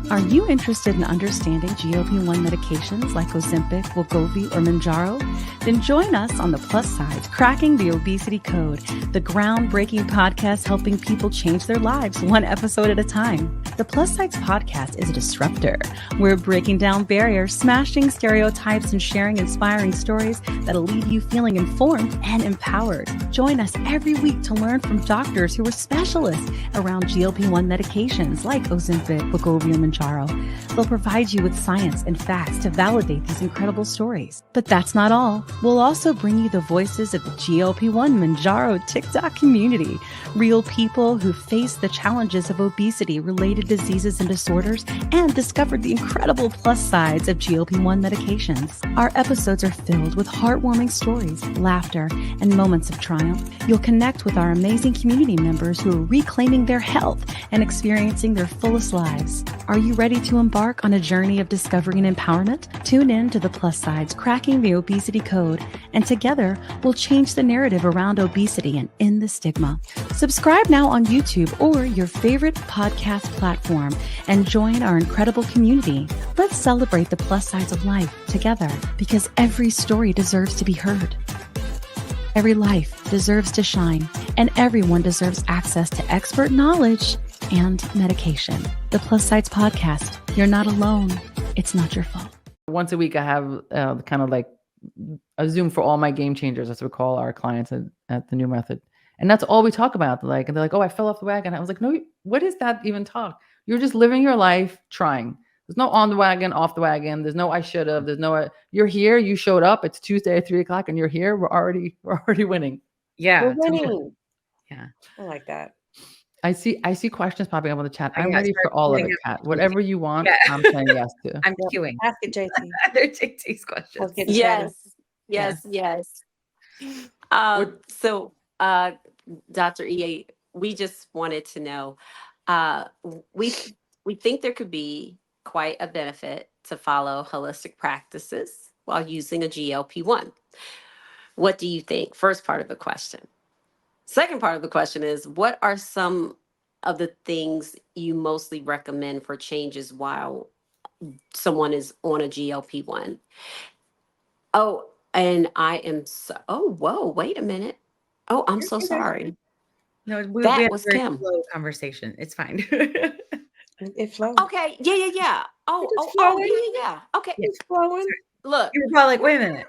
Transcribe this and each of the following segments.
Are you interested in understanding GLP-1 medications like Ozempic, Wegovy, or Mounjaro? Then join us on The Plus Sides, Cracking the Obesity Code, the groundbreaking podcast helping people change their lives one episode at a time. The Plus Sides podcast is a disruptor. We're breaking down barriers, smashing stereotypes, and sharing inspiring stories that'll leave you feeling informed and empowered. Join us every week to learn from doctors who are specialists around GLP-1 medications like Ozempic, Wegovy, and Mounjaro. They'll provide you with science and facts to validate these incredible stories. But that's not all. We'll also bring you the voices of the GLP-1 Mounjaro TikTok community, real people who face the challenges of obesity-related diseases and disorders and discovered the incredible plus sides of GLP-1 medications. Our episodes are filled with heartwarming stories, laughter, and moments of triumph. You'll connect with our amazing community members who are reclaiming their health and experiencing their fullest lives. Are you ready to embark on a journey of discovery and empowerment? Tune in to The Plus Sides, Cracking the Obesity Code, and together we'll change the narrative around obesity and end the stigma. Subscribe now on YouTube or your favorite podcast platform and join our incredible community. Let's celebrate the plus sides of life together, because every story deserves to be heard. Every life deserves to shine, and everyone deserves access to expert knowledge and medication. The Plus Sides Podcast. You're not alone. It's not your fault. Once a week, I have kind of like a Zoom for all my game changers, as we call our clients at the New Method. And that's all we talk about. And they're like, oh, I fell off the wagon. I was like, no, what is that even talk? You're just living your life trying. There's no on the wagon, off the wagon. There's no I should have. There's no you're here. You showed up. It's Tuesday at 3:00, and you're here. We're already winning. Yeah, We're winning. totally. Yeah, I like that. I see questions popping up on the chat. I'm Yeah, ready for all of it, Kat. Whatever you want, I'm saying yes to. I'm queuing. Ask it, JT. They're JT's questions. Yes. So, Dr. EA, we just wanted to know, we think there could be quite a benefit to follow holistic practices while using a GLP-1. What do you think? First part of the question. Second part of the question is, what are some of the things you mostly recommend for changes while someone is on a GLP-1? Oh, and I am whoa, wait a minute. Oh, I'm so sorry. No, we That had was a very Kim. slow conversation. It's fine. It flows. Okay, yeah. It's flowing. Yeah. Okay, It's flowing. look, You were probably like, wait a minute.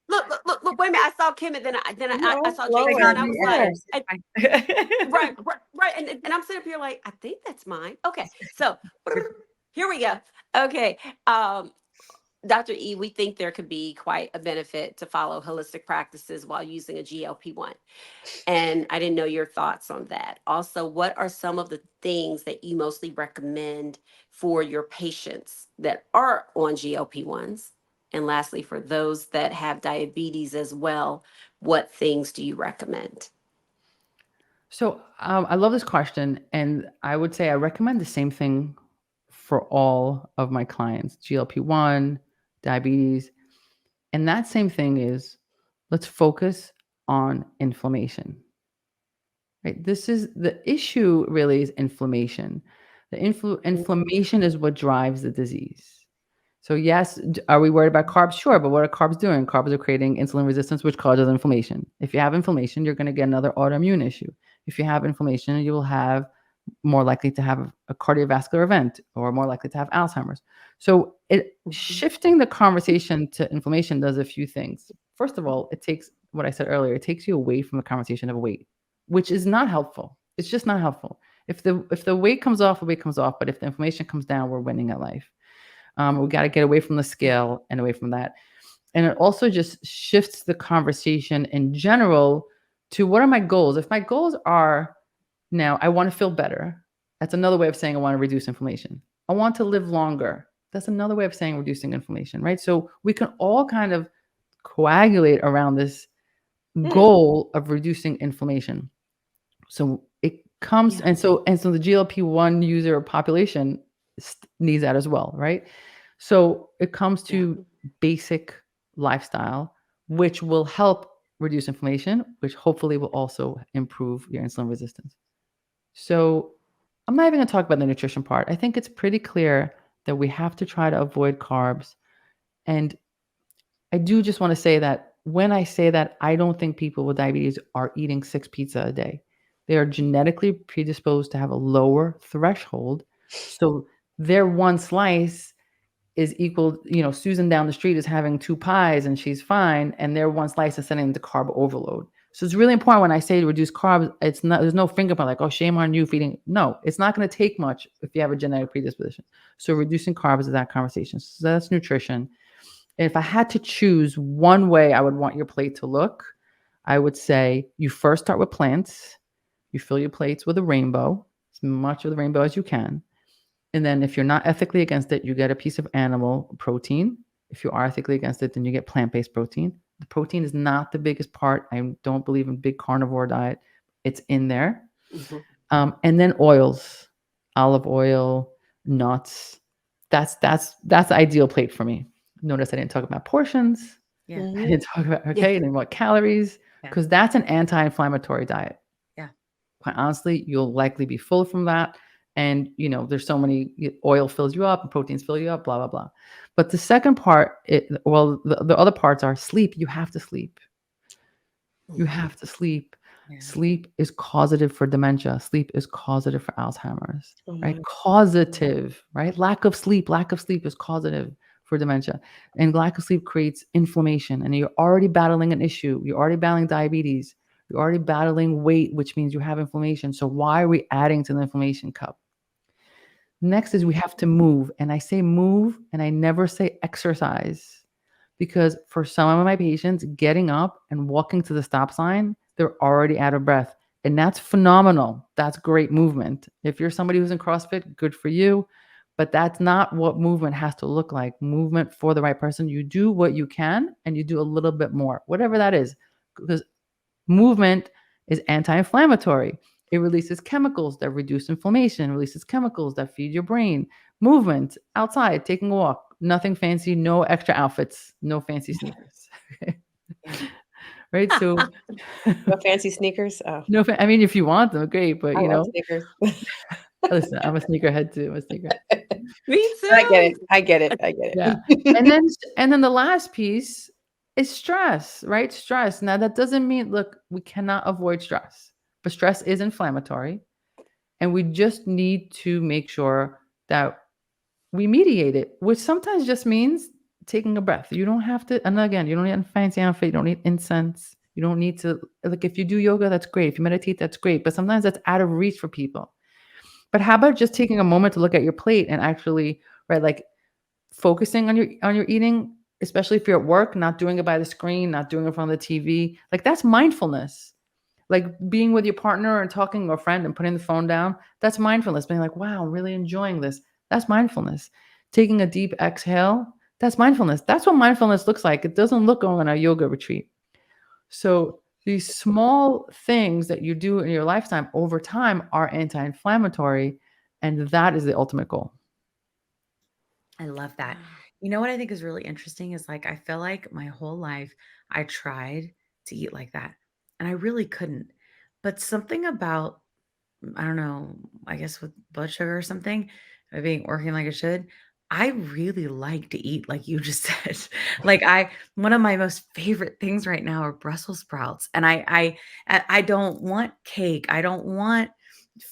look. Wait a minute. I saw Kim, and then I saw flowing. JT, and I was Yeah. like, right. And I'm sitting up here like, I think that's mine. Okay, so here we go. Okay, Dr. E, we think there could be quite a benefit to follow holistic practices while using a GLP-1. And I didn't know your thoughts on that. Also, what are some of the things that you mostly recommend for your patients that are on GLP-1s? And lastly, for those that have diabetes as well, what things do you recommend? So I love this question. And I would say I recommend the same thing for all of my clients, GLP-1, diabetes. And that same thing is, let's focus on inflammation. Right? This is the issue, really, is inflammation. The inflammation is what drives the disease. So yes, are we worried about carbs? Sure, but what are carbs doing? Carbs are creating insulin resistance, which causes inflammation. If you have inflammation, you're going to get another autoimmune issue. If you have inflammation, you will have more likely to have a cardiovascular event or more likely to have Alzheimer's. So shifting the conversation to inflammation does a few things. First of all, it takes what I said earlier. It takes you away from the conversation of weight, which is not helpful. It's just not helpful. If the weight comes off, the weight comes off. But if the inflammation comes down, we're winning at life. We got to get away from the scale and away from that. And it also just shifts the conversation in general to, what are my goals? If my goals are, now, I want to feel better. That's another way of saying I want to reduce inflammation. I want to live longer. That's another way of saying reducing inflammation, right? So we can all kind of coagulate around this goal of reducing inflammation. So it comes, and so the GLP-1 user population needs that as well, right? So it comes to basic lifestyle, which will help reduce inflammation, which hopefully will also improve your insulin resistance. So I'm not even going to talk about the nutrition part. I think it's pretty clear that we have to try to avoid carbs. And I do just want to say that when I say that, I don't think people with diabetes are eating 6 pizza a day. They are genetically predisposed to have a lower threshold. So their one slice is equal, Susan down the street is having 2 pies and she's fine, and their one slice is sending into carb overload. So it's really important when I say to reduce carbs, there's no finger point like, oh, shame on you feeding. No, it's not going to take much if you have a genetic predisposition. So reducing carbs is that conversation. So that's nutrition. And if I had to choose one way I would want your plate to look, I would say you first start with plants. You fill your plates with a rainbow, as much of the rainbow as you can. And then if you're not ethically against it, you get a piece of animal protein. If you are ethically against it, then you get plant-based protein. The protein is not the biggest part. I don't believe in big carnivore diet. It's in there. Mhm. And then oils, olive oil, nuts. That's the ideal plate for me. Notice I didn't talk about portions. Yeah. I Mhm. didn't talk about, okay, and then what calories, Yeah. because that's an anti-inflammatory diet. Yeah. Quite honestly, you'll likely be full from that. And, there's so many, oil fills you up and proteins fill you up, blah, blah, blah. But the second part, the other parts are sleep. You have to sleep. You have to sleep. Yeah. Sleep is causative for dementia. Sleep is causative for Alzheimer's, Oh right? my Causative, right? Lack of sleep is causative for dementia. And lack of sleep creates inflammation. And you're already battling an issue. You're already battling diabetes. You're already battling weight, which means you have inflammation. So why are we adding to the inflammation cup? Next is we have to move. And I say move, and I never say exercise. Because for some of my patients, getting up and walking to the stop sign, they're already out of breath. And that's phenomenal. That's great movement. If you're somebody who's in CrossFit, good for you. But that's not what movement has to look like. Movement for the right person, you do what you can and you do a little bit more, whatever that is. Because movement is anti-inflammatory. It releases chemicals that reduce inflammation, releases chemicals that feed your brain. Movement outside, taking a walk, nothing fancy, no extra outfits, no fancy sneakers. Right? So No fancy sneakers. Oh, I mean, if you want them, great, but I love sneakers. listen, I'm a sneakerhead too. I'm a sneakerhead. Me too. I get it. I get it. I get Yeah. it. And then the last piece is stress, right? Stress. Now that doesn't mean, look, we cannot avoid stress, but stress is inflammatory. And we just need to make sure that we mediate it, which sometimes just means taking a breath. You don't have to, and again, you don't need a fancy outfit, you don't need incense. You don't need to, like, if you do yoga, that's great. If you meditate, that's great. But sometimes that's out of reach for people. But how about just taking a moment to look at your plate and actually, right, like focusing on your eating, especially if you're at work, not doing it by the screen, not doing it in front of the TV. Like that's mindfulness. Like being with your partner and talking to a friend and putting the phone down, that's mindfulness. Being like, wow, I'm really enjoying this. That's mindfulness. Taking a deep exhale, that's mindfulness. That's what mindfulness looks like. It doesn't look going on a yoga retreat. So these small things that you do in your lifetime over time are anti-inflammatory, and that is the ultimate goal. I love that. You know what I think is really interesting is like I feel like my whole life I tried to eat like that and I really couldn't. But something about I don't know, I guess with blood sugar or something, being working like it should, I really like to eat like you just said. Like one of my most favorite things right now are Brussels sprouts. And I don't want cake. I don't want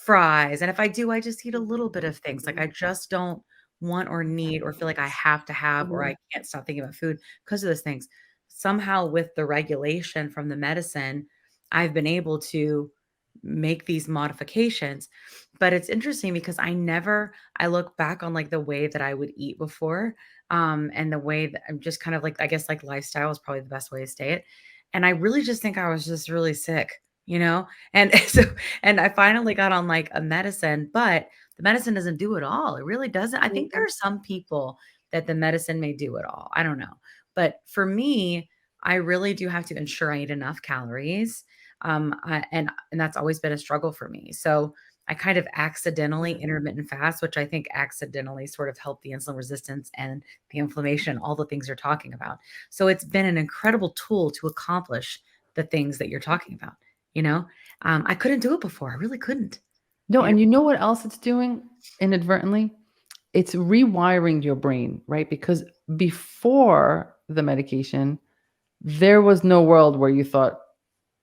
fries. And if I do, I just eat a little bit of things. Like I just don't want or need or feel like I have to have or I can't stop thinking about food because of those things. Somehow with the regulation from the medicine, I've been able to make these modifications. But it's interesting because I look back on like the way that I would eat before, and the way that I'm just kind of like, I guess like lifestyle is probably the best way to say it. And I really just think I was just really sick, you know? And and I finally got on like a medicine, but the medicine doesn't do it all. It really doesn't. I think there are some people that the medicine may do it all. I don't know. But for me, I really do have to ensure I eat enough calories. And that's always been a struggle for me. So I kind of accidentally intermittent fast, which I think accidentally sort of helped the insulin resistance and the inflammation, all the things you're talking about. So it's been an incredible tool to accomplish the things that you're talking about. You know, I couldn't do it before. I really couldn't. No, You know? and you know what else it's doing inadvertently? It's rewiring your brain, right? Because before the medication, there was no world where you thought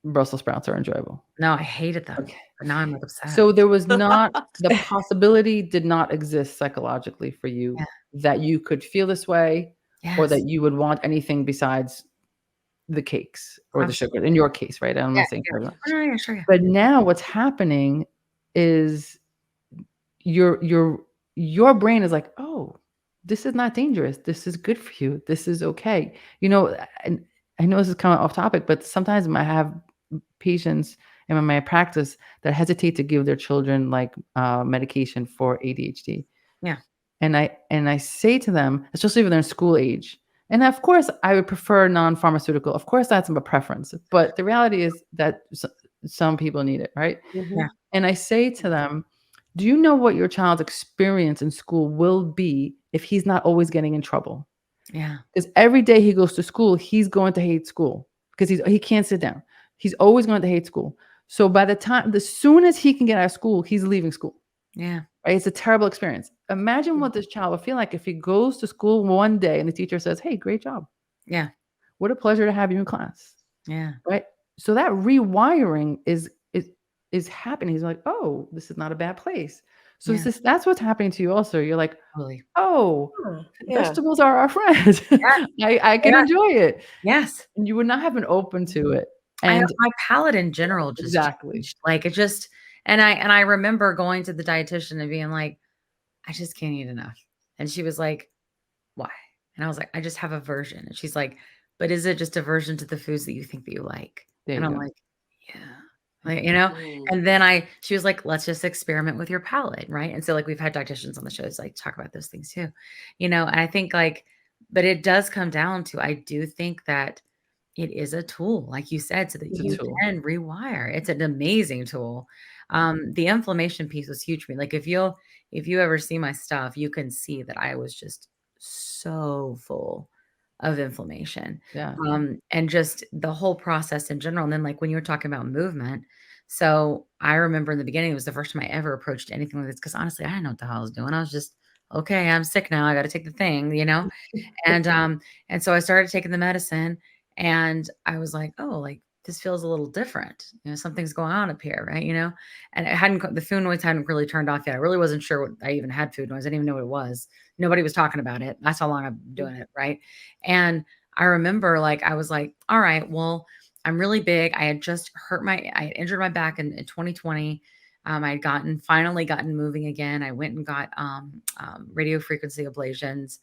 Brussels sprouts are enjoyable. No, I hated them, Okay. but now I'm like obsessed. So there was not the possibility did not exist psychologically for you Yeah. that you could feel this way or Yes. that you would want anything besides the cakes or the Absolutely. sugar in your case, right? I'm Yeah, not saying for everyone. Oh, no, yeah, sure, yeah. But now what's happening is your your brain is like, "Oh, this is not dangerous. This is good for you. This is okay." And I know this is kind of off topic, but sometimes I have patients in my practice that hesitate to give their children like medication for ADHD. Yeah. And I say to them, especially when they're in school age, and of course I would prefer non-pharmaceutical. Of course, that's a preference, but the reality is that some people need it, right? Yeah. And I say to them, do you know what your child's experience in school will be if he's not always getting in trouble? Yeah. Because every day he goes to school, he's going to hate school because he can't sit down. He's always going to hate school. So by the soon as he can get out of school, he's leaving school. Yeah. Right? It's a terrible experience. Imagine what this child will feel like if he goes to school one day and the teacher says, "Hey, great job. Yeah. What a pleasure to have you in class." Yeah. Right? So that rewiring is happening. He's like, "Oh, this is not a bad place." So Yeah. that's what's happening to you also. You're like, Totally. "Oh, Yeah. vegetables are our friend. I can Yeah. enjoy it." Yes. And you would not have been open to it. My And palate in general just exactly. changed. Like, it just and I remember going to the dietitian and being like, "I just can't eat enough." And she was like, "Why?" And I was like, "I just have aversion." And she's like, "But is it just aversion to the foods that you think that you like?" There And you I'm go. like, "Yeah." Like, you know? Mm. And then she was like, "Let's just experiment with your palate." Right. And so, like, we've had dietitians on the shows like talk about those things too, and I think like, but it does come down to, I do think that it is a tool, like you said, so that It's a you tool. can rewire. It's an amazing tool. The inflammation piece was huge for me. Like, if you ever see my stuff, you can see that I was just so full of inflammation. Yeah. And just the whole process in general. And then, like, when you were talking about movement, so I remember in the beginning, it was the first time I ever approached anything like this, because honestly, I didn't know what the hell I was doing. I was just, okay, I'm sick now. I got to take the thing. And so I started taking the medicine, and I was like, "Oh, like, this feels a little different. Something's going on up here, right?" And the food noise hadn't really turned off yet. I really wasn't sure what I even had food noise. I didn't even know what it was. Nobody was talking about it. That's how long I've been doing it, right? And I remember, like, I was like, "All right, well, I'm really big." I had just I had injured my back in 2020. I had finally gotten moving again. I went and got radio frequency ablations,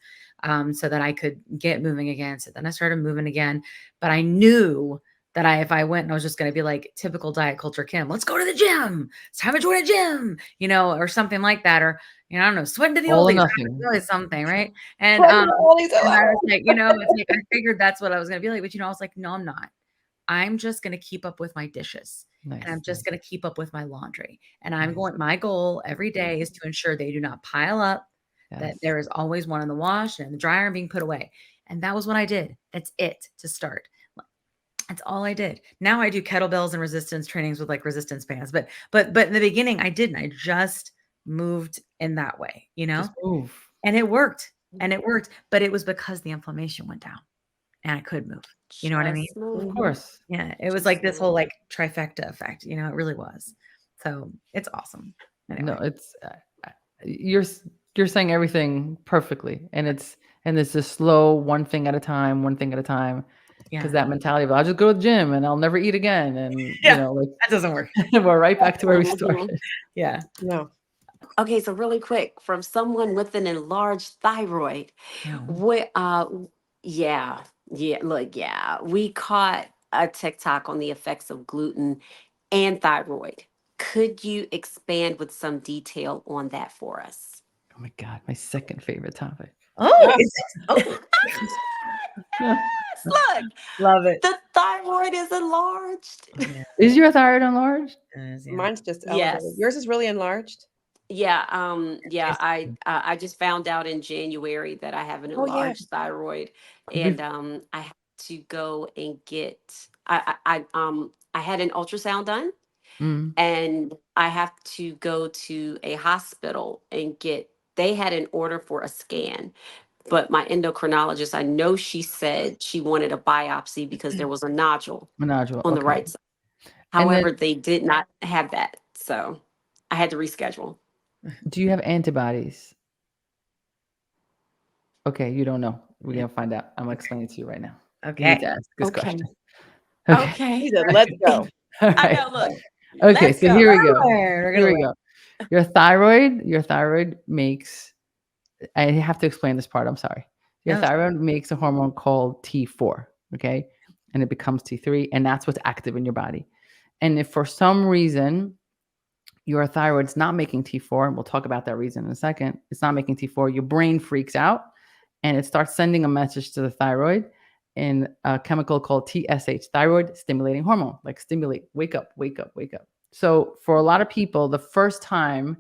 so that I could get moving again. So then I started moving again, but I knew that if I went and I was just going to be like typical diet culture Kim, let's go to the gym. It's time to join a gym, or something like that, or I don't know, sweating to the All or oldies, nothing. really something, right? And Sweating to the oldies, I and love I it. was like, it's like I figured that's what I was going to be like, but I was like, no, I'm not. I'm just going to keep up with my dishes. Nice. And I'm just going to keep up with my laundry. And Nice. my goal every day is to ensure they do not pile up, that Yes. there is always one in the wash and in the dryer and being put away. And that was what I did. That's it to start. That's all I did. Now I do kettlebells and resistance trainings with like resistance bands. But in the beginning I didn't. I just moved in that way, Just move. and it worked. And it worked. But it was because the inflammation went down and I could move. You know what I mean? Just move. Of course. Yeah. It was like this whole like trifecta effect. It really was. So it's awesome. Anyway. No, it's you're saying everything perfectly, and it's this slow one thing at a time, Yeah. because that mentality of I'll just go to the gym and I'll never eat again, and Yeah. like That doesn't work. we're right back to where we Mhm. started. Yeah. No. Okay, so really quick, from someone with an enlarged thyroid, what yeah, look, we caught a TikTok on the effects of gluten and thyroid. Could you expand with some detail on that for us? Oh my God, my second favorite topic. Oh, Yeah. Yes, look, Love it. the thyroid is enlarged. Yeah, Is your thyroid enlarged? it is, yeah. Mine's just Yes. elevated. Yours is really enlarged. Yeah, Yes. I just found out in January that I have an Oh, yeah. enlarged thyroid, Could and I had to go and get I had an ultrasound done, Mm. And I have to go to a hospital and they had an order for a scan. But my endocrinologist, I know she said she wanted a biopsy because there was a nodule A nodule. on the Okay. right side. And However, then, they did not have that. So I had to reschedule. do you have antibodies? Okay, you don't know. We're gonna find out. I'm gonna explain it to you right now. You need to Okay. ask this Okay. question. Okay. Okay. He said, let's go. All I right. know, look. Okay, Let's so go. here we go. We're Here gonna we go. Your thyroid makes, I have to explain this part, I'm sorry. Your No. thyroid makes a hormone called T4, okay? And it becomes T3, and that's what's active in your body. And if for some reason your thyroid's not making T4, and we'll talk about that reason in a second, it's not making T4, your brain freaks out and it starts sending a message to the thyroid in a chemical called TSH, thyroid stimulating hormone, like stimulate, wake up, wake up, wake up. So for a lot of people, the first time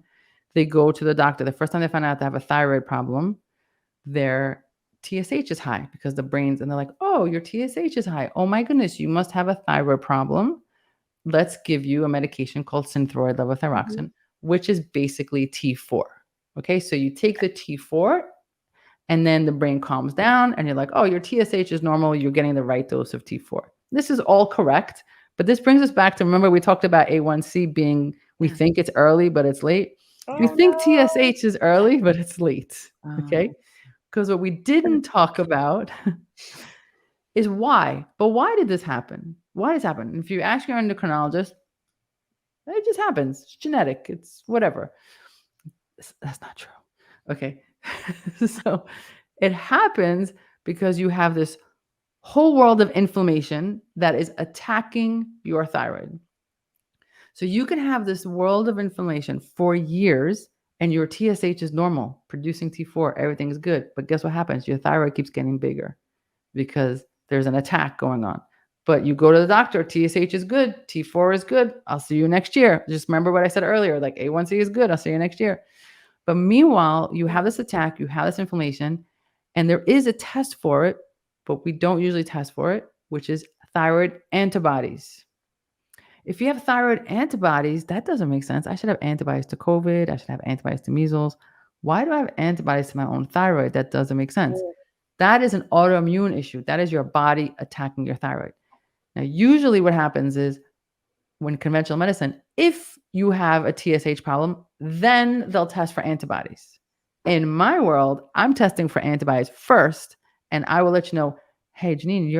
they go to the doctor, the first time they find out they have a thyroid problem, their TSH is high because the brain's, and they're like, oh, your TSH is high. Oh my goodness, you must have a thyroid problem. Let's give you a medication called synthroid levothyroxine, which is basically T4. Okay, so you take the T4 and then the brain calms down and you're like, oh, your TSH is normal. You're getting the right dose of T4. This is all correct. But this brings us back to, remember, we talked about A1C being, we Yeah. think it's early, but it's late. We Oh, think no. TSH is early, but it's late. Okay. Oh. Because what we didn't talk about is why. But why did this happen? Why does this happen? If you ask your endocrinologist, it just happens. It's genetic. It's whatever. That's not true. Okay. So it happens because you have this whole world of inflammation that is attacking your thyroid. So you can have this world of inflammation for years and your TSH is normal, producing T4, everything's good. But guess what happens? Your thyroid keeps getting bigger because there's an attack going on. But you go to the doctor, TSH is good, T4 is good. I'll see you next year. Just remember what I said earlier, like A1C is good. I'll see you next year. But meanwhile, you have this attack, you have this inflammation, and there is a test for it, but we don't usually test for it, which is thyroid antibodies. If you have thyroid antibodies, that doesn't make sense. I should have antibodies to COVID. I should have antibodies to measles. Why do I have antibodies to my own thyroid? That doesn't make sense. That is an autoimmune issue. That is your body attacking your thyroid. Now, usually what happens is when conventional medicine, if you have a TSH problem, then they'll test for antibodies. In my world, I'm testing for antibodies first, and I will let you know, hey, Janine,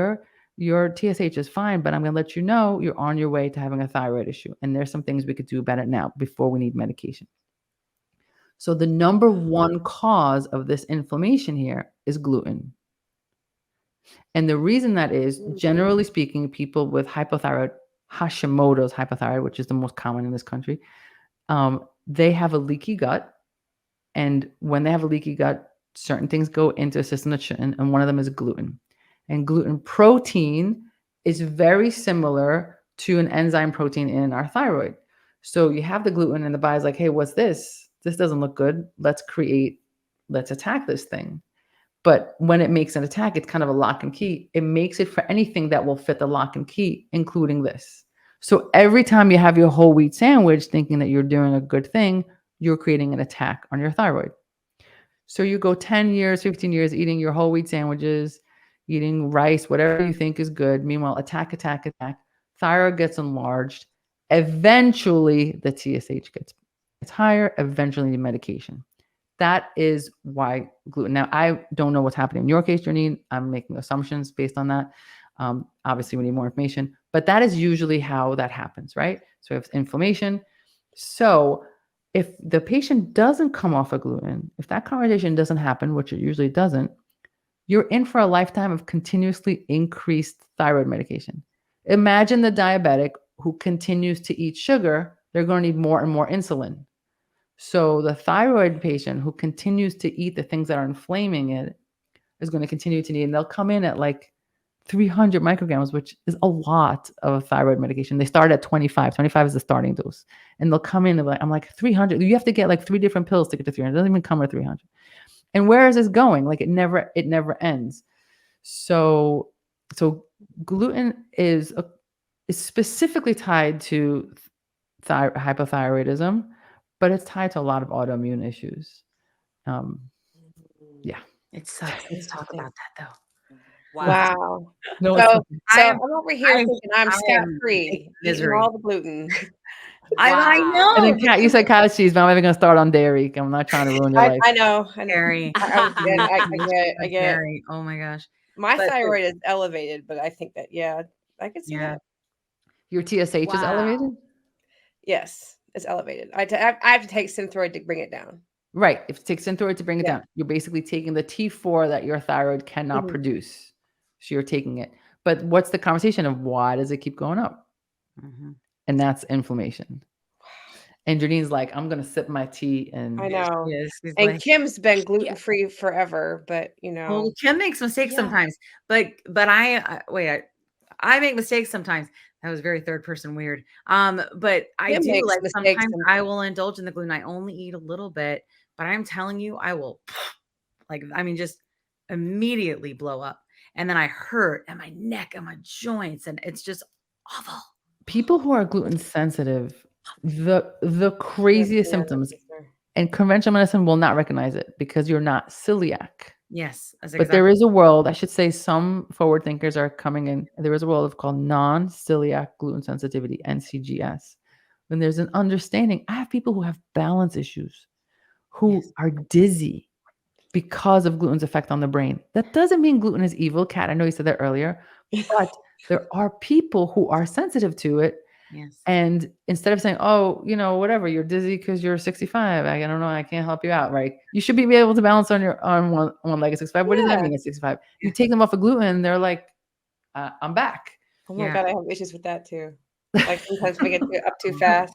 your TSH is fine, but I'm going to let you know you're on your way to having a thyroid issue. And there's some things we could do about it now before we need medication. So the number one cause of this inflammation here is gluten. And the reason that is, generally speaking, people with hypothyroid, Hashimoto's hypothyroid, which is the most common in this country, they have a leaky gut. And when they have a leaky gut, certain things go into a system that shouldn't. And one of them is gluten. And gluten protein is very similar to an enzyme protein in our thyroid. So you have the gluten and the body's like, hey, what's this? This doesn't look good. Let's attack this thing. But when it makes an attack, it's kind of a lock and key. It makes it for anything that will fit the lock and key, including this. So every time you have your whole wheat sandwich thinking that you're doing a good thing, you're creating an attack on your thyroid. So you go 10 years, 15 years eating your whole wheat sandwiches, eating rice, whatever you think is good. Meanwhile, attack. Thyroid gets enlarged. Eventually, the TSH gets higher. Eventually, the medication. That is why gluten. Now, I don't know what's happening in your case, Janine. I'm making assumptions based on that. Obviously, we need more information, but that is usually how that happens, right? So it's inflammation. So if the patient doesn't come off of gluten, if that conversation doesn't happen, which it usually doesn't, you're in for a lifetime of continuously increased thyroid medication. Imagine the diabetic who continues to eat sugar. They're going to need more and more insulin. So the thyroid patient who continues to eat the things that are inflaming it is going to continue to need, and they'll come in at like 300 micrograms, which is a lot of thyroid medication. They start at 25. 25 is the starting dose. And they'll come in and like, I'm like 300. You have to get like 3 different pills to get to 300. It doesn't even come with 300. And where is this going? Like it never ends. So gluten is specifically tied to hypothyroidism, but it's tied to a lot of autoimmune issues. Yeah. It sucks. Let's talk Interesting. about that though. Wow. Wow. No, So, it's I so am, I'm over here I am, thinking I'm I scot am free, in eating misery. all the gluten. I Wow. and then know, but Kat, you said cottage cheese, but I'm even gonna start on dairy. I'm not trying to ruin your life. I know. I know. Gary, I get it. I get it. Gary. Oh my gosh. My But thyroid is elevated, but I think that, yeah, I could see yeah, that. Your TSH is Wow. elevated? Yes, it's elevated. I have to take Synthroid to bring it down. Right. If it takes Synthroid to bring it Yeah. down, you're basically taking the T4 that your thyroid cannot Mhm. produce. So you're taking it. But what's the conversation of why does it keep going up? mhm. And that's inflammation. And Janine's like, I'm gonna sip my tea I and know. Yes, he's And like, Kim's been Yeah. gluten-free forever, but, well, Kim makes mistakes Yeah. sometimes, but I make mistakes sometimes. That was very third person weird. But I Kim do makes like mistakes sometimes I sometimes. will indulge in the gluten. I only eat a little bit, but I'm telling you, I will like, I mean, just immediately blow up. And then I hurt and my neck and my joints, and it's just awful. people who are gluten sensitive, the Yeah, craziest yeah, my symptoms, sister. and conventional medicine will not recognize it because you're not celiac. Yes, that's But there exactly. is a world, I should say some forward thinkers are coming in. There is a world of called non-celiac gluten sensitivity, NCGS. When there's an understanding, I have people who have balance issues, who Yes. are dizzy because of gluten's effect on the brain. That doesn't mean gluten is evil, Kat. I know you said that earlier, but there are people who are sensitive to it. Yes. And instead of saying, oh, whatever, you're dizzy because you're 65. I don't know. I can't help you out. Right. You should be able to balance on one leg at 65. What does that Yeah. mean at 65? You Yeah. take them off of gluten. They're like, I'm back. Oh my Yeah. God, I have issues with that too. Like sometimes we get up too fast.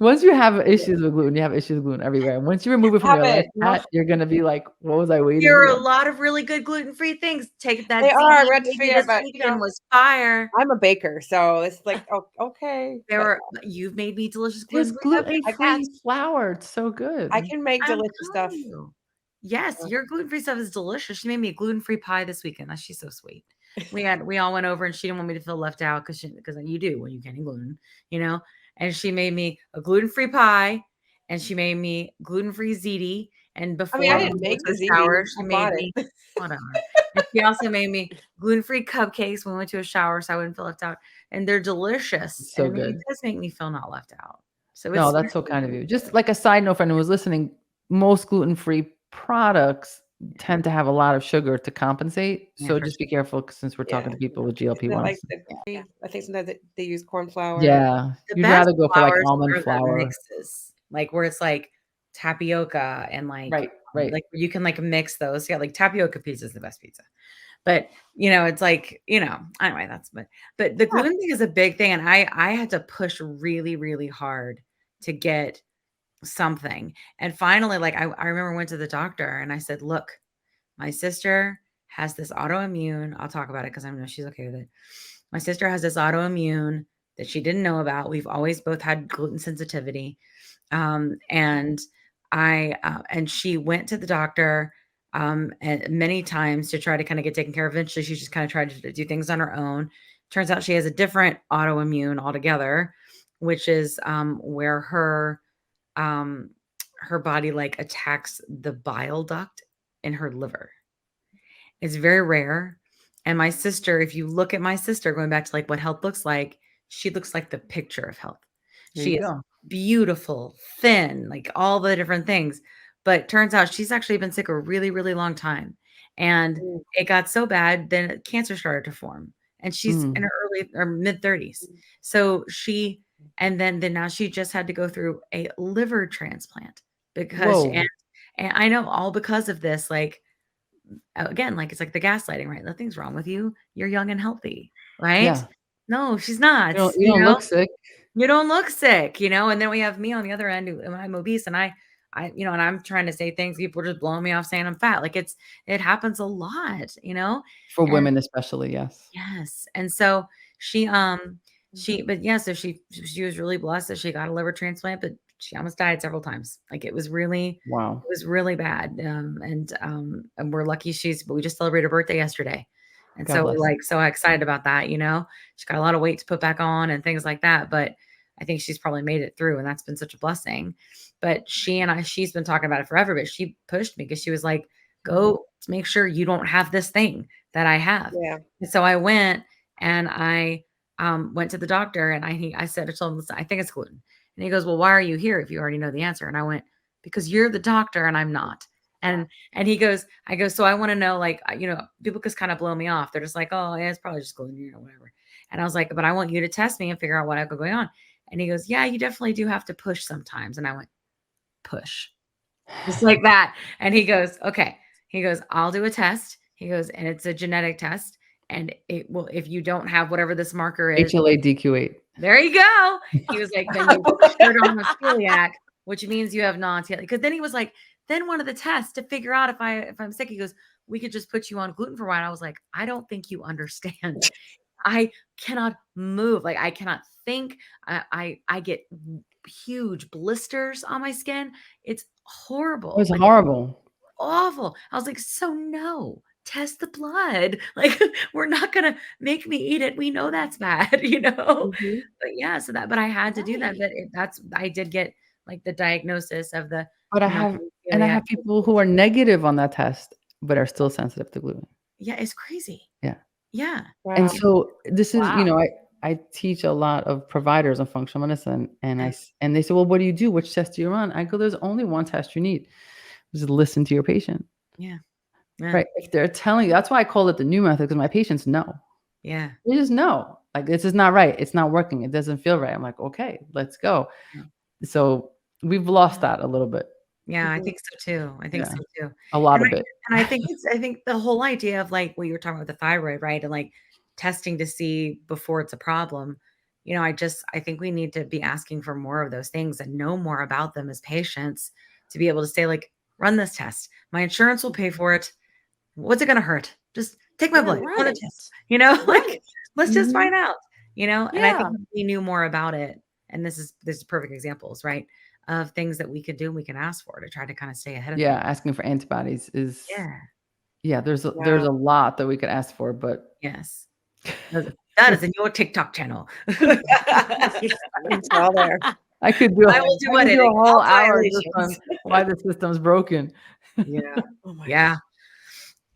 Once you have issues with gluten, you have issues with gluten everywhere. Once you remove it from your life, Haven't. No, Kat, you're going to be like, what was I waiting There are a for? lot of really good gluten-free things. Take that they are ziti red baby fear, this but weekend was fire. I'm a baker, so it's like, oh, okay. But You've made me delicious There's gluten-free cupcakes. gluten-free flour. It's so good. I can make I'm delicious stuff. telling you. Yes, Uh, your gluten-free stuff is delicious. She made me a gluten-free pie this weekend. She's so sweet. We all went over and she didn't want me to feel left out because you do when you can't eat gluten, you know. And she made me a gluten-free pie and she made me gluten-free ziti. And I mean, I before we didn't went make to the the shower, ziti. she I made bought me it. whatever. And she also made me gluten-free cupcakes when we went to a shower so I wouldn't feel left out. And they're delicious. It's And so it really good. does make me feel not left out. So No, it's that's so kind of you. Just like a side note for anyone who's listening, most gluten-free products tend to have a lot of sugar to compensate. yeah, So for just be careful since we're Yeah. talking to people with Isn't it like GLP-1s. sure. I think sometimes they use corn flour. Yeah. The You'd best rather go for like flours almond are the flour. mixes, like, where it's, like, tapioca and, Right, right. like, you can, like, mix those. Yeah, like, tapioca pizza is the best pizza. But, it's like, anyway, but the Yeah. gluten thing is a big thing, and I had to push really, really hard to get something. And finally, like, I remember I went to the doctor and I said, "Look, my sister has this autoimmune." I'll talk about it because I know she's okay with it. My sister has this autoimmune that she didn't know about. We've always both had gluten sensitivity. And and she went to the doctor and many times to try to kind of get taken care of. Eventually, she just kind of tried to do things on her own. Turns out she has a different autoimmune altogether, which is where um, her body like attacks the bile duct in her liver. It's very rare. And my sister, if you look at my sister, going back to like what health looks like, she looks like the picture of health. There you She is go. beautiful, thin, like all the different things. But turns out she's actually been sick a really, really long time. And Mm. it got so bad, then cancer started to form. And she's in Mm. her early or mid 30s. So and then now she just had to go through a liver transplant because Whoa. and I know all because of this, like again, like it's like the gaslighting, right? Nothing's wrong with you. You're young and healthy, right? Yeah. No, she's not. You don't look sick. You don't look sick, And then we have me on the other end, and I'm obese, and and I'm trying to say things. People are just blowing me off saying I'm fat. Like it happens a lot. For And women especially, yes. yes, and so but yeah, so she was really blessed that she got a liver transplant, but she almost died several times. Like Wow. it was really bad. And we're lucky but we just celebrated her birthday yesterday. And God so we're bless. like so excited about that. She got a lot of weight to put back on and things like that. But I think she's probably made it through, and that's been such a blessing. But she's been talking about it forever, but she pushed me because she was like, go make sure you don't have this thing that I have. Yeah. And so I went and I went to the doctor, and I told him, listen, I think it's gluten. And he goes, well, why are you here if you already know the answer? And I went, because you're the doctor and I'm not. And he goes, I go, so I want to know, like, people just kind of blow me off. They're just like, oh, yeah, it's probably just gluten, whatever. And I was like, but I want you to test me and figure out what I've got going on. And he goes, yeah, you definitely do have to push sometimes. And I went, push, just like that. And he goes, okay. He goes, I'll do a test. He goes, and it's a genetic test. And it will, if you don't have whatever this marker is, HLA-DQ8. there you go. He was like, then you're on the celiac, which means you have non-celiac. Because then he was like, then one of the tests to figure out if I'm sick, he goes, we could just put you on gluten for a while. I was like, I don't think you understand. I cannot move. Like, I cannot think. I get huge blisters on my skin. It's horrible. It was Like, horrible. awful. I was like, so no, test the blood. Like, we're not gonna make me eat it. We know that's bad, Mhm. But yeah, but I had to do that. Right. But I did get like the diagnosis of the But I have people who are negative on that test, but are still sensitive to gluten. Yeah, it's crazy. Yeah. Yeah. And Wow. so this is, Wow. I teach a lot of providers on functional medicine, and Yeah. and they say, well, what do you do? Which test do you run? I go, there's only one test you need. Just listen to your patient. Yeah. Yeah. Right. If they're telling you, that's why I call it the new method, because my patients know. Yeah. They just know, like, this is not right. It's not working. It doesn't feel right. I'm like, okay, let's go. Yeah. So we've lost that a little bit. Yeah, I Mhm. think so too. I think Yeah. so too. A lot And of it. I think I think the whole idea of like what you were talking about with the thyroid, right? And like testing to see before it's a problem. I think we need to be asking for more of those things and know more about them as patients to be able to say, like, run this test. My insurance will pay for it. What's it going to hurt? Just take my Yeah, blood, run the right. test, like, Right. let's just Mhm. find out, and I think Yeah. if we knew more about it. And this is perfect examples, right? Of things that we could do and we can ask for to try to kind of stay ahead of Yeah. things. Asking for antibodies is, Yeah. there's Wow. a lot that we could ask for, but Yes. That is in your TikTok channel. It's all there. I could do I will do a editing. whole All hour just on violations. why the system's broken. Yeah. Oh my Yeah.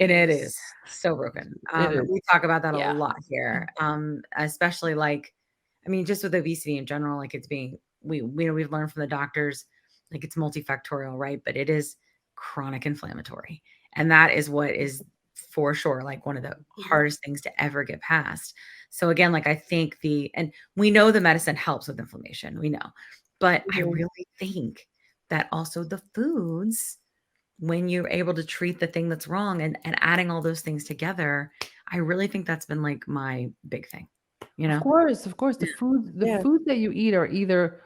And it Yes. is so broken. It is. We talk about that a Yeah. lot here. Especially like, I mean, just with obesity in general, like it's being, we've learned from the doctors, like it's multifactorial, right? But it is chronic inflammatory. And that is what is for sure, like one of the hardest things to ever get past. So again, like I think and we know the medicine helps with inflammation, we know, but I Mhm. really think that also the foods, when you're able to treat the thing that's wrong and adding all those things together, I really think that's been like my big thing, Of course, the Yeah. foods that you eat are either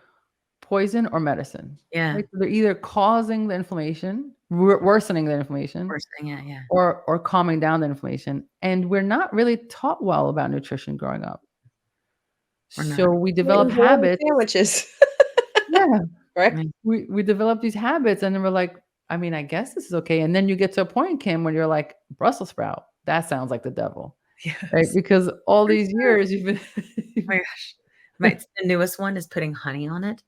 poison or medicine. Yeah. Right? So they're either causing the inflammation, worsening the inflammation, First thing, yeah. or calming down the inflammation. And we're not really taught well about nutrition growing up. We're not. So we Eating develop boiled habits. sandwiches. Yeah. Right? Right. We develop these habits, and then we're like, I mean, I guess this is okay. And then you get to a point, Kim, when you're like, Brussels sprout, that sounds like the devil. Right? Yes. Because all For these sure. years you've been Oh my gosh. The newest one is putting honey on it,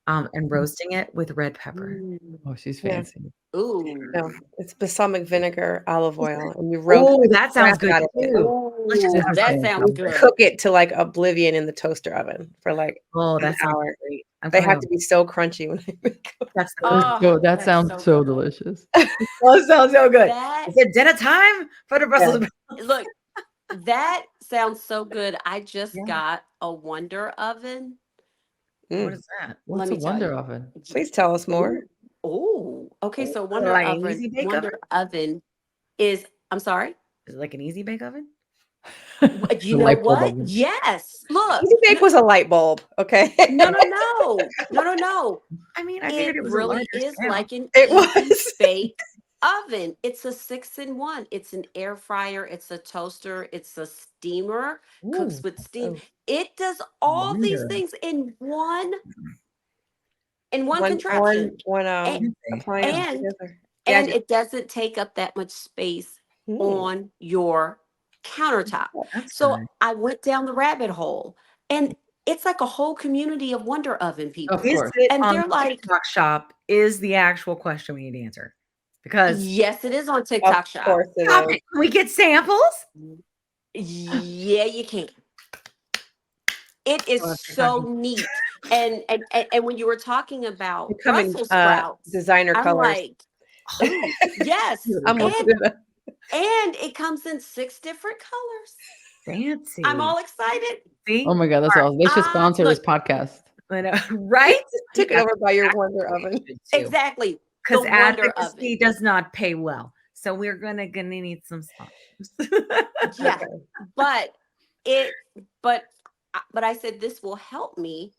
and roasting it with red pepper. Oh, she's Yeah. fancy. Ooh. No, it's balsamic vinegar, olive oil, and you roast Oh, the that sounds crap good out of it. too. Let's just This have is That honey. sounds fancy. good. Cook it to like oblivion in the toaster oven for like Oh, an that sounds hour. great. I'm They coming have over. to be so crunchy when I make them. That's the Let's Oh, go. That that's sounds so so good. delicious. Oh, it sounds so good. That Is it dinner time for the Brussels Yeah. sprouts? look, that sounds so good. I just Yeah. got a Wonder Oven. What Mm. is that? Let What's me a tell Wonder you. Oven? Please tell us more. Oh, okay. So Like an easy bake oven? Wonder Oven is. I'm sorry. Is it like an easy bake oven? You The know light bulb what? oven. Yes. Look. Easy Bake was a light bulb, okay? No. I mean, I It figured it was a really larger is scale. like an It easy was. bake oven. It's a 6-in-1. It's an air fryer. It's a toaster. It's a steamer. Cooks Ooh, with steam. Oh, It does all these Wonder. things in one one contraption. fancy. appliance And together. and Gadget. it doesn't take up that much space Mm. on your countertop. That's So good. I went down the rabbit hole, and it's like a whole community of Wonder Oven Of people. Is course. it And on they're like, TikTok Shop is the actual question we need to answer. Because yes, it is on Of TikTok Shop. course it stop is. it. Can we get samples? Yeah, you can. It is Oh, that's so fantastic. neat. And when you were talking about They come in Brussels sprouts, designer I'm colors. like, ooh, yes. I'm looking at it. And it comes in 6 different colors. Fancy. I'm all excited. See? Oh my God, that's awesome. They should sponsor this Look, podcast. I know, right? Taken over by your Wonder Oven. exactly. The Because Wonder advocacy Oven. does not pay well. So we're gonna need some sponsors. Yeah. Okay. But it but I said this will help me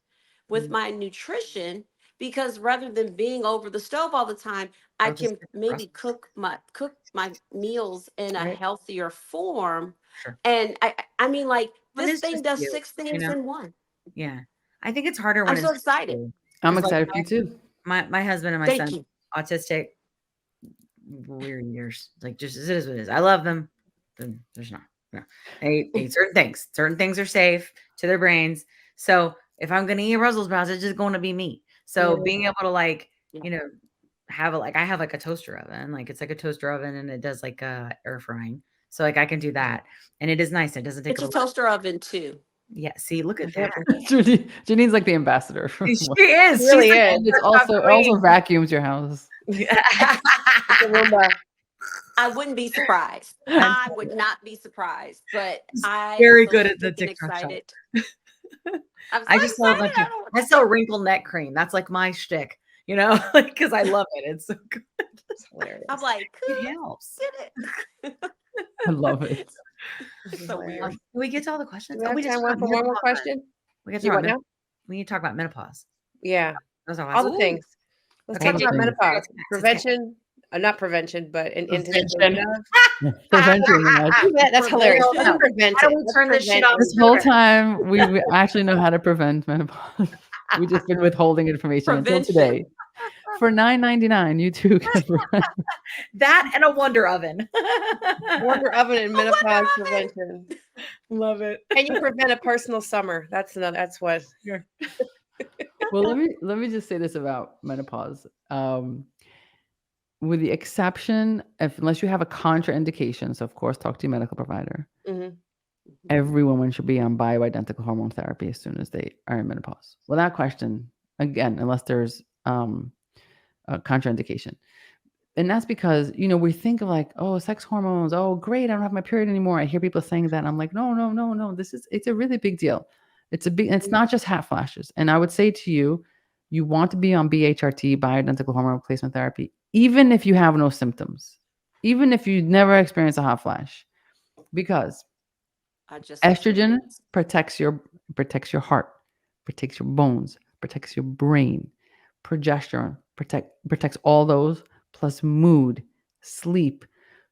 with Mm. my nutrition, because rather than being over the stove all the time, I I'll just can get the maybe Brussels. cook my meals in a Right. healthier form. Sure. And I mean, like, Well, this it's thing just does you, 6 you things know? in one. Yeah. I think it's harder when I'm it's so just excited. you. I'm 'Cause, like, excited for you too. my husband and my Thank son, you. autistic, weird years. Like, just it is what it is. I love them. Then there's not. No. They eat certain things. Certain things are safe to their brains. So if I'm gonna eat Brussels sprouts, it's just going to be meat. So Yeah. being able to, like, Yeah. you know, have I have like a toaster oven. Like, it's like a toaster oven and it does like air frying. So like I can do that. And it is nice. It doesn't take It's up a a lot. toaster oven too. Yeah. See, look at Yep. that. Janine's like the ambassador. She is. It really She's is. And it's also vacuums your house. like, It's a Roomba. I wouldn't be surprised. I would not be surprised, but I am very so good at the stinking TikTok shop. excited. I'm so I just sell a excited. bunch of, I sell wrinkle neck cream. That's like my shtick, because I love it. It's so good. It's hilarious. I'm like, It who helps. did it? I love it. This is So hilarious. weird. Can we get to all the Do questions? we have We just time talked for about one more menopause. question? We get to You talk what about now? we need to talk about menopause. Yeah. Those are All the last. things. Let's Okay, talk All the about things. menopause. Let's get- Prevention. Not prevention, but in anticipation Prevention. of. Prevention. Imagine. That's hilarious. Let's Prevention. prevent How do it. we Let's turn this shit prevent off? it. This whole time we actually know how to prevent menopause. We just been withholding information until Prevention. today. For $9.99, you too can prevent. That and a Wonder Oven. Wonder Oven and menopause Oven. prevention. Love it. Can you prevent a personal summer? That's another. That's what. Well, let me just say this about menopause. With the exception, unless you have a contraindication, so of course talk to your medical provider. Mhm. Every woman should be on bioidentical hormone therapy as soon as they are in menopause. Without question, again, unless there's a contraindication. And that's because, we think of like, oh, sex hormones. Oh, great. I don't have my period anymore. I hear people saying that. I'm like, no, no, no, no. It's a really big deal. It's not just hot flashes. And I would say to you, you want to be on BHRT, bioidentical hormone replacement therapy, even if you have no symptoms, even if you never experience a hot flash, because I just estrogen protects your heart, protects your bones, protects your brain. Progesterone protects all those, plus mood, sleep.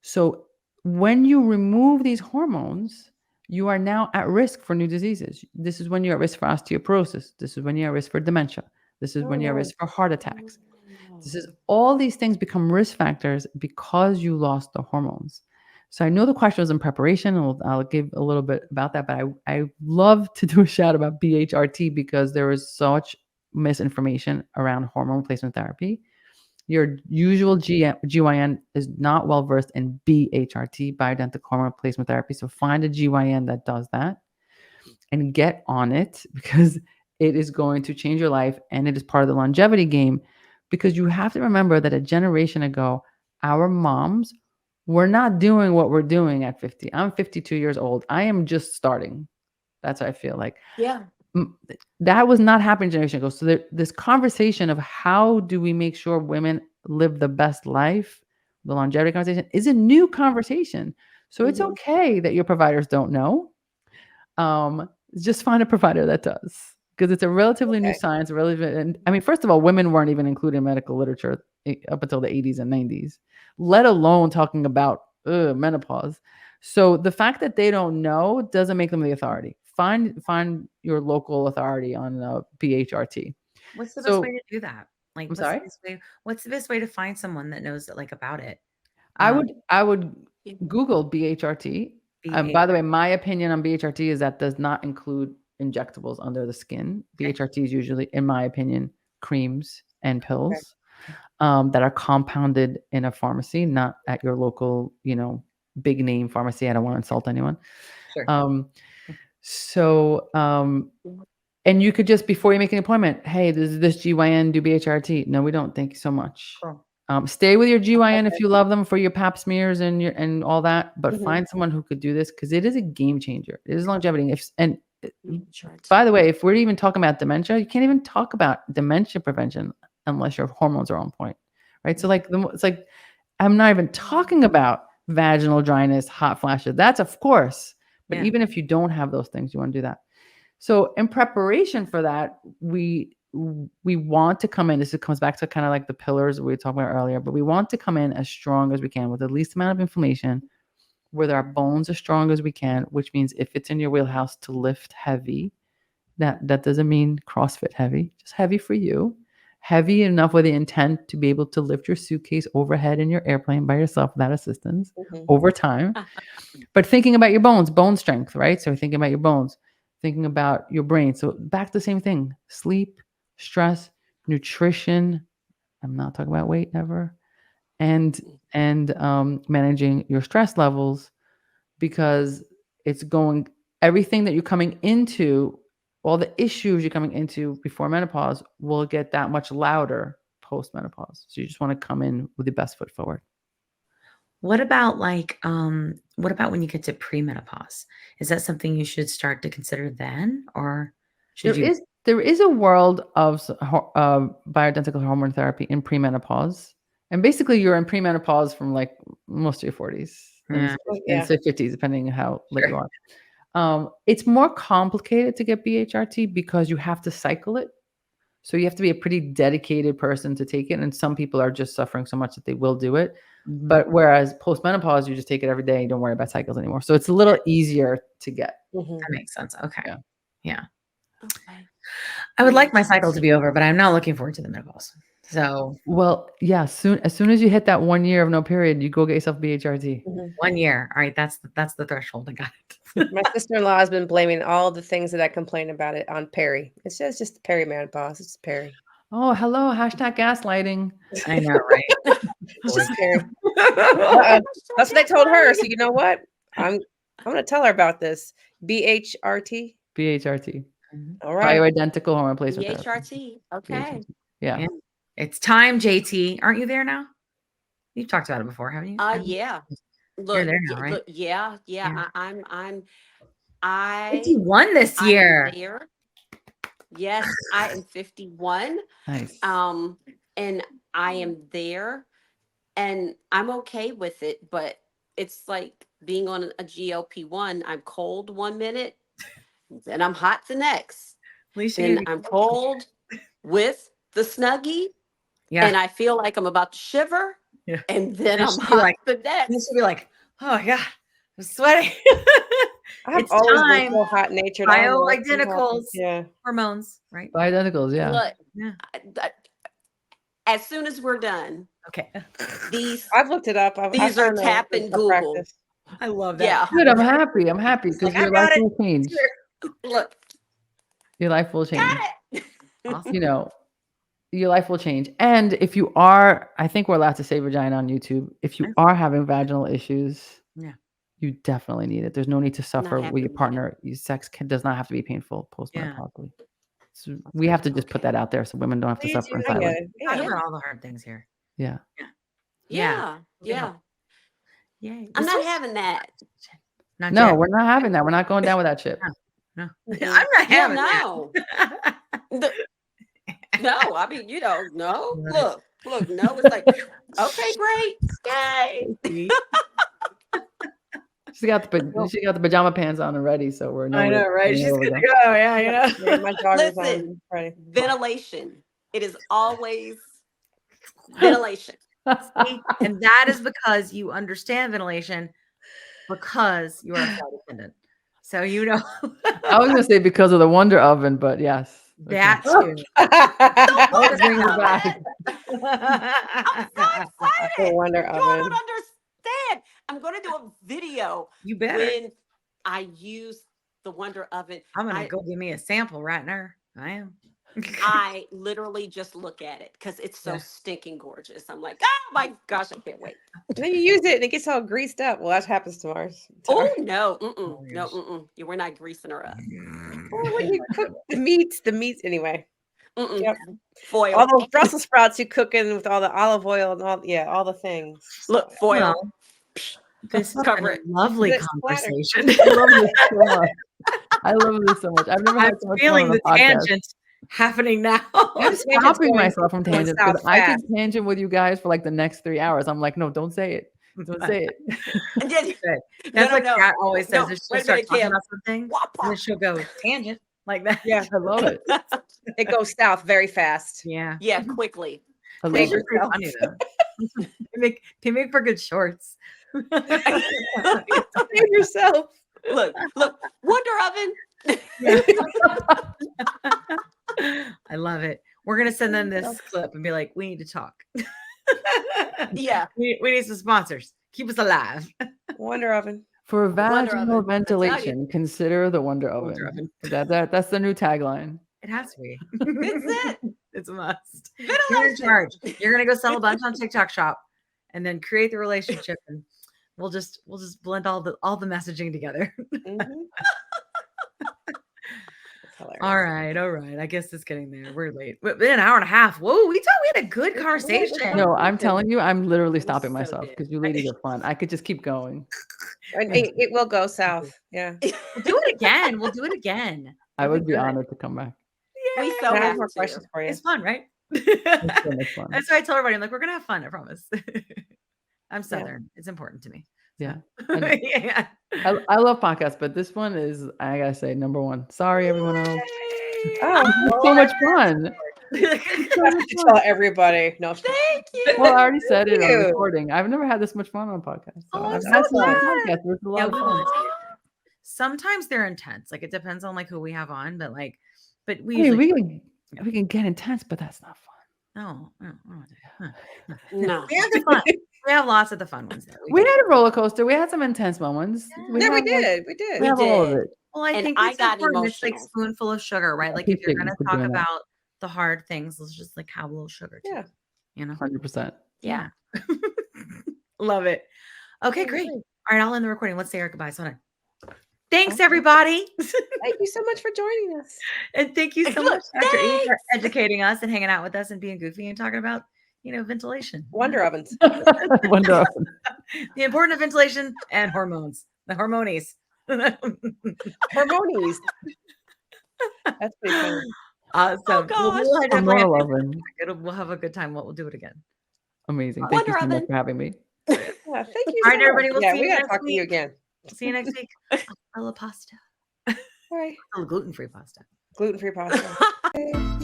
So when you remove these hormones, you are now at risk for new diseases. This is when you're at risk for osteoporosis. This is when you're at risk for dementia. This is when you're at risk for heart attacks. This is all these things become risk factors because you lost the hormones. So I know the question was in preparation, and I'll give a little bit about that, but I love to do a shout about BHRT because there is such misinformation around hormone replacement therapy. Your usual GYN is not well versed in BHRT, bioidentical hormone replacement therapy. So find a GYN that does that and get on it, because it is going to change your life and it is part of the longevity game. Because you have to remember that a generation ago, our moms were not doing what we're doing at 50. I'm 52 years old. I am just starting. That's what I feel like. Yeah. That was not happening a generation ago. So this conversation of how do we make sure women live the best life, the longevity conversation, is a new conversation. So it's okay that your providers don't know. Just find a provider that does, because it's a relatively new science. And I mean, first of all, women weren't even included in medical literature up until the 80s and 90s, let alone talking about menopause. So the fact that they don't know doesn't make them the authority. Find your local authority on BHRT. What's the best way to do that? Like, I'm sorry? What's the best way to find someone that knows about it? I would Google BHRT. By the way, my opinion on BHRT is that does not include injectables under the skin. Okay. BHRT is usually, in my opinion, creams and pills that are compounded in a pharmacy, not at your local, big name pharmacy. I don't want to insult anyone. Sure. And you could just, before you make an appointment, hey, this GYN, do BHRT. No, we don't. Thank you so much. Cool. Stay with your GYN if you love them for your pap smears and all that, but Mhm. find someone who could do this because it is a game changer. It is longevity. BHRT. By the way, if we're even talking about dementia, you can't even talk about dementia prevention unless your hormones are on point, right? So it's like I'm not even talking about vaginal dryness, hot flashes. That's of course, but Yeah. even if you don't have those things, you want to do that. So in preparation for that, we want to come in. This comes back to kind of like the pillars we were talking about earlier, but we want to come in as strong as we can with the least amount of inflammation, where our bones as strong as we can, which means if it's in your wheelhouse to lift heavy, that doesn't mean CrossFit heavy, just heavy for you. Heavy enough with the intent to be able to lift your suitcase overhead in your airplane by yourself without assistance over time. But thinking about your bones, bone strength, right? So thinking about your bones, thinking about your brain. So back to the same thing: sleep, stress, nutrition. I'm not talking about weight ever, and managing your stress levels, because it's everything that you're coming into, all the issues you're coming into before menopause will get that much louder post menopause. So you just want to come in with the best foot forward. What about when you get to premenopause? Is that something you should start to consider then, or should you? There is a world of bioidentical hormone therapy in premenopause, and basically you're in premenopause from like most of your 40s Yeah. and say 50s, depending on how late you are. It's more complicated to get BHRT because you have to cycle it. So you have to be a pretty dedicated person to take it. And some people are just suffering so much that they will do it. Mhm. But whereas post-menopause, you just take it every day. You don't worry about cycles anymore. So it's a little easier to get. That makes sense. Okay. Yeah. Yeah. Okay. I would like my cycle to be over, but I'm not looking forward to the menopause. So Well, yeah, as soon as you hit that 1 year of no period, you go get yourself BHRT. 1 year. All right. That's the threshold. I got it. My sister-in-law has been blaming all the things that I complain about it on peri. It's just perimenopause. It's peri. Oh, hello. #gaslighting. I know, right? It's just peri. That's what I told her. So you know what? I'm going to tell her about this. BHRT. BHRT. All right. Bioidentical hormone replacement therapy. BHRT. Okay. Yeah. It's time, JT. Aren't you there now? You've talked about it before, haven't you? Yeah. You're there now, right? Look, yeah. Yeah. I 51 this am year. there. Yes, I am 51. Nice. And I am there, and I'm okay with it, but it's like being on a GLP-1. I'm cold 1 minute, then I'm hot the next. Then I'm cold with the Snuggie, and I feel like I'm about to shiver, and then I'm hot the next. This will be like, oh my God, I'm sweating. I've always been so hot natured. Bioidenticals. Yeah. Hormones, right? Bioidenticals, yeah. Look, Yeah. as soon as we're done, Okay. I've looked it up. These are tap and Google. Practice. I love that. Yeah. Good. I'm happy because your life will change. Look, Your life will change. got it. Awesome. Your life will change. And if you are, I think we're allowed to say vagina on YouTube. If you are having vaginal issues, you definitely need it. There's no need to suffer with your partner. Your sex does not have to be painful postmenopausally. So we have to just put that out there so women don't have to suffer in silence. Talk about all the hard things here. Yeah. Yeah. I'm not having that. No, we're not having that. We're not going down with that shit. No. I'm not having that. No, I mean, no. Look, no. It's like, okay, great. Yay. She got the pajama pants on already, so we're. I know, right? She's good to go. Yeah. My daughter's Listen, ready. ventilation. It is always ventilation. And that is because you understand ventilation, because you are a flight attendant. So I was gonna say because of the Wonder Oven, but yes. That too. Let's bring it back. I'm so excited. The Wonder You Oven. don't understand. I'm going to do a video. You better. When I use the Wonder Oven. I'm gonna go give me a sample right now. I am. I literally just look at it because it's so Yeah. stinking gorgeous. I'm like, oh my gosh, I can't wait. And then you use it and it gets all greased up. Well, that happens to ours. Oh no, Oh, no, gosh. we're not greasing her up. Well, when you cook the meats anyway. Yep. Foil. All those Brussels sprouts you cook in with all the olive oil and all the things. Look, foil. Well, this has Cover been a it. lovely Good splatter. conversation. I love this so much. I love this so much. I've never I'm had so much fun feeling on a the podcast. tangent happening now. I'm stopping myself from tangents because south I fast. could tangent with you guys for like the next 3 hours. I'm like, no, don't say it. Don't say it. And then- Good. That's what Kat always says. No, If wait she'll a start minute, talking Kim. about something, Wop, and then wop. she'll go tangent like that. Yeah. I love it. It goes south very fast. Yeah. Yeah, quickly. I love These are it. pretty funny though. they make for good shorts. Save yourself. Look, Wonder Oven. I love it. We're gonna send them this clip and be like, we need to talk. Yeah. we need some sponsors. Keep us alive. Wonder Oven. For Wonder vaginal Oven, I tell you. ventilation, consider the Wonder Wonder Oven. Oven. That's the new tagline. It has to be. It's it. It's a must. You're in Ventilation. charge. You're gonna go sell a bunch on TikTok Shop, and then create the relationship, and we'll just blend all the messaging together. Mhm. Hilarious. All right. I guess it's getting there. We're late. But an hour and a half. Whoa, we thought we had a good conversation. No, I'm telling you, I'm literally It was stopping so myself good. because you ladies are fun. I could just keep going. And it will go south. Yeah. We'll do it again. We'll do it again. I It'll would be good. honored to come back. We so I have have more to. questions for you. It's fun, right? It's so much fun. That's why I told everybody, I'm like, we're gonna have fun, I promise. I'm Southern. It's important to me. Yeah. Yeah. I love podcasts, but this one is, I gotta say, number one. Sorry, everyone else. Oh, It's so much fun. I have to tell everybody. No. Thank you. Well, I already said it on you. recording. I've never had this much fun on a podcast. So Oh, I'm I've so had some good glad. podcasts. It's a lot Yeah, of we fun. will. Sometimes they're intense. Like it depends on like who we have on, but we I mean, usually we can get intense, but that's not fun. no. No. We have the fun. We have lots of the fun ones. Though. We do. had a roller coaster. We had some intense moments. Yeah. We had, like, did. We did. We have all of did. it. Well, I And think I it's got important. It's like emotional. spoonful of sugar, right? I Like if you're appreciate you gonna for talk doing that. about the hard things, let's just like have a little sugar too. Yeah. You know? 100%. Yeah. Love it. Okay, great. Great. All right, I'll end the recording. Let's say our goodbyes. Hold on. Thanks, everybody. Thank you so much for joining us. And thank you so Look, much, Dr. E, for thanks. educating us and hanging out with us and being goofy and talking about, ventilation. Wonder Ovens. Wonder Oven. The importance of ventilation and hormones. The hormonies. Hormonies. That's pretty funny. Awesome. Oh, gosh. We'll definitely Wonder have Oven. we'll have a good time. We'll do it again. Amazing. Thank you Wonder so much Oven. for having me. Yeah, thank you. All so right, everybody, much. we'll Yeah, see we you gotta next talk to you week. again. See you next week. Alla pasta. All right. Oh, gluten-free pasta. Gluten-free pasta.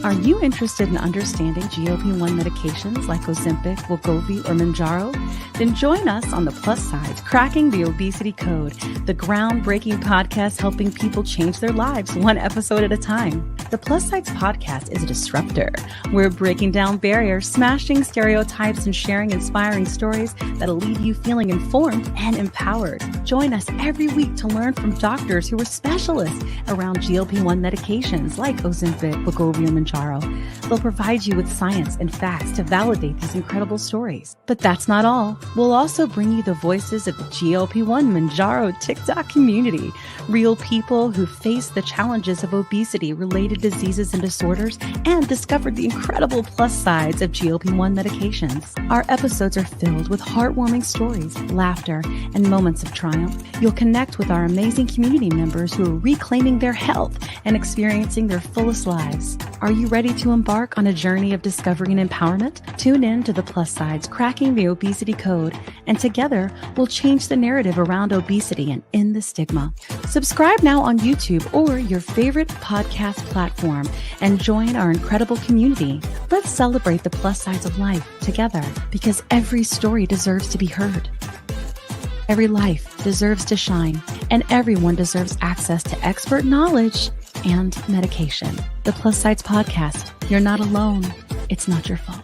Are you interested in understanding GLP-1 medications like Ozempic, Wegovy, or Mounjaro? Then join us on the Plus Side, Cracking the Obesity Code, the groundbreaking podcast helping people change their lives one episode at a time. The Plus Sides podcast is a disruptor. We're breaking down barriers, smashing stereotypes, and sharing inspiring stories that'll leave you feeling informed and empowered. Join us every week to learn from doctors who are specialists around GLP-1 medications like Ozempic, Wegovy, and Mounjaro. They'll provide you with science and facts to validate these incredible stories. But that's not all. We'll also bring you the voices of the GLP-1 Mounjaro TikTok community, real people who face the challenges of obesity, related diseases and disorders, and discovered the incredible plus sides of GLP-1 medications. Our episodes are filled with heartwarming stories, laughter, and moments of triumph. You'll connect with our amazing community members who are reclaiming their health and experiencing their fullest lives. Are you ready to embark on a journey of discovery and empowerment? Tune in to the Plus Sides, Cracking the Obesity Code, and together we'll change the narrative around obesity and end the stigma. Subscribe now on YouTube or your favorite podcast platform and join our incredible community. Let's celebrate the plus sides of life together, because every story deserves to be heard. Every life deserves to shine, and everyone deserves access to expert knowledge and medication. The Plus Sides Podcast. You're not alone. It's not your fault.